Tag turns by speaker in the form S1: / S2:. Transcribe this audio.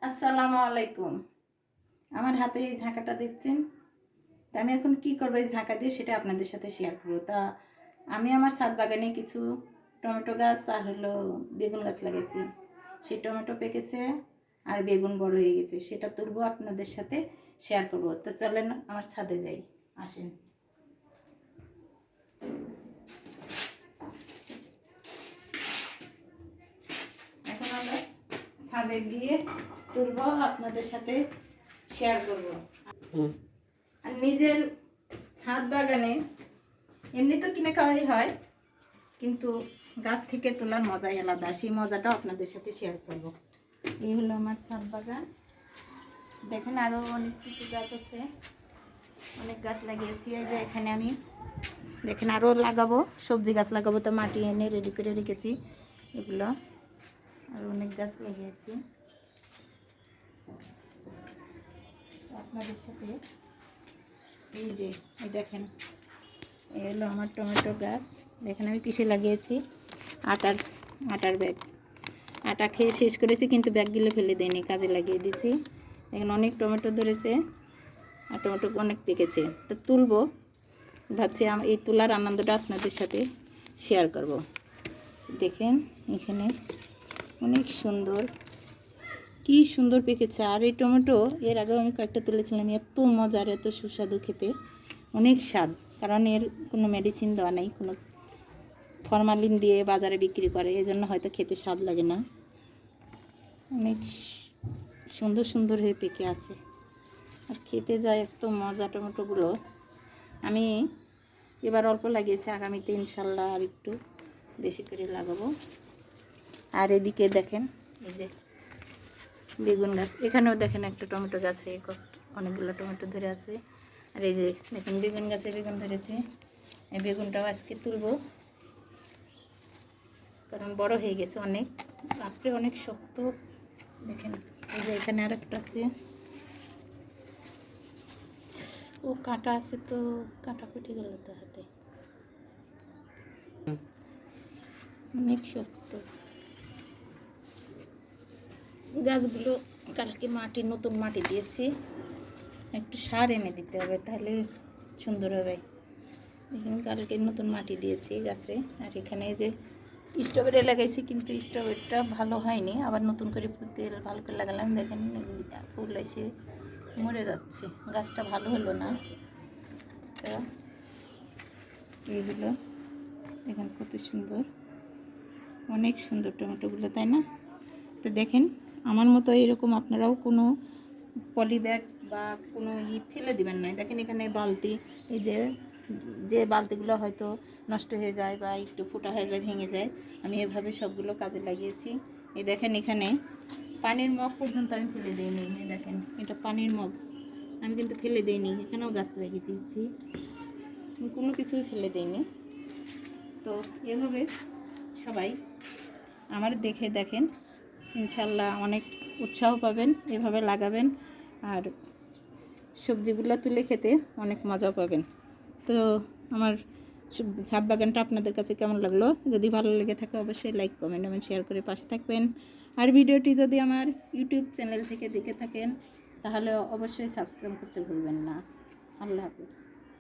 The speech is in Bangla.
S1: আসসালামু আলাইকুম। আমার হাতে এই ঝাঁকাটা দেখছেন, তা আমি এখন কি করবো এই ঝাঁকা দিয়ে সেটা আপনাদের সাথে শেয়ার করবো। তা আমি আমার ছাদ বাগানে কিছু টমেটো গাছ আর বেগুন গাছ লাগাইছি। সেই টমেটো পেকেছে আর বেগুন বড় হয়ে গেছে, সেটা তুলবো আপনাদের সাথে শেয়ার করবো। তো চলেন আমার ছাদে যাই, আসেন। এখন আমরা ছাদে গিয়ে তুলবো, আপনাদের সাথে শেয়ার করবো। আর নিজের ছাদ বাগানে এমনি তো কিনে খাওয়াই হয়, কিন্তু গাছ থেকে তোলার মজাই আলাদা। সেই মজাটাও আপনাদের সাথে শেয়ার করব। এই হলো আমার ছাদ বাগান। দেখেন আরও অনেক কিছু গাছ আছে, অনেক গাছ লাগিয়েছি। এই যে এখানে আমি দেখেন আরও লাগাবো, সবজি গাছ লাগাবো, তো মাটি এনে রেডি করে রেখেছি। এগুলো আর অনেক গাছ লাগিয়েছি আপনাদের সাথে। এই যে দেখেন, এই হলো আমার টমেটো গাছ। দেখেন আমি কিসে লাগিয়েছি, আটার ব্যাগ। আটা খেয়ে শেষ করেছি, কিন্তু ব্যাগগুলো ফেলে দেয়নি, কাজে লাগিয়ে দিয়েছি। দেখেন অনেক টমেটো ধরেছে আর টমেটো অনেক পেকেছে। তো তুলবো ভাবছি, এই তোলার আনন্দটা আপনাদের সাথে শেয়ার করব। দেখেন এখানে অনেক সুন্দর, কি সুন্দর পেকেছে। আর এই টমেটো এর আগেও আমি কয়েকটা তুলেছিলাম, এত মজার, এত সুস্বাদু খেতে, অনেক স্বাদ। কারণ এর কোনো মেডিসিন দেওয়া নেই, কোনো ফরমালিন দিয়ে বাজারে বিক্রি করে, এই জন্য হয়তো খেতে স্বাদ লাগে না। অনেক সুন্দর সুন্দর হয়ে পেকে আছে আর খেতে যায় এত মজা টমেটোগুলো। আমি এবার অল্প লাগিয়েছি, আগামীতে ইনশাল্লাহ আর একটু বেশি করে লাগাবো। আর এদিকে দেখেন এই যে বেগুন গাছ, এখানেও দেখেন একটা টমেটো গাছে অনেকগুলো টমেটো ধরে আছে। আর এই যে দেখেন বেগুন গাছে বেগুন ধরেছে। এই বেগুনটাও আজকে তুলবো, কারণ বড় হয়ে গেছে অনেক। বাপরে অনেক শক্ত। দেখেন এই যে এখানে আর একটা আছে, ও কাঁটা আছে, তো কাঁটা ফুটে গেল তো হাতে, অনেক শক্ত গাছগুলো। কালকে নতুন মাটি দিয়েছি, একটু সার এনে দিতে হবে, তাহলে সুন্দর হবে। এখানে কালকে নতুন মাটি দিয়েছি গাছে। আর এখানে যে স্ট্রবেরি লাগাইছি, কিন্তু স্ট্রবেরিটা ভালো হয়নি, আবার নতুন করে তেল ভালো করে লাগালাম। দেখেন ফুল এসে মরে যাচ্ছে, গাছটা ভালো হলো না। তো এইগুলো দেখেন কত সুন্দর, অনেক সুন্দর টমেটোগুলো, তাই না? তো দেখেন আমার মতো এরকম আপনারাও কোনো পলি ব্যাগ বা কোনো ফেলে দিবেন না। দেখেন এখানে বালতি, এই যে বালতিগুলো হয়তো নষ্ট হয়ে যায় বা একটু ফোটা হয়ে যায়, ভেঙে যায়, আমি এভাবে সবগুলো কাজে লাগিয়েছি। এই দেখেন এখানে পানির মগ পর্যন্ত আমি ফেলে দিইনি। এই দেখেন এটা পানির মগ, আমি কিন্তু ফেলে দিইনি, এখানেও গাছ লাগিয়ে দিয়েছি, কোনো কিছুই ফেলে দিইনি। তো এভাবে সবাই আমার দেখে দেখেন, ইনশাল্লাহ অনেক উৎসাহ পাবেন, এভাবে লাগাবেন আর সবজিগুলো তুলে খেতে অনেক মজা পাবেন। তো আমার ছাদ বাগানটা আপনাদের কাছে কেমন লাগলো? যদি ভালো লেগে থাকে অবশ্যই লাইক, কমেন্ট এবং শেয়ার করে পাশে থাকবেন। আর ভিডিওটি যদি আমার ইউটিউব চ্যানেল থেকে দেখে থাকেন, তাহলে অবশ্যই সাবস্ক্রাইব করতে ভুলবেন না। আল্লাহ হাফিজ।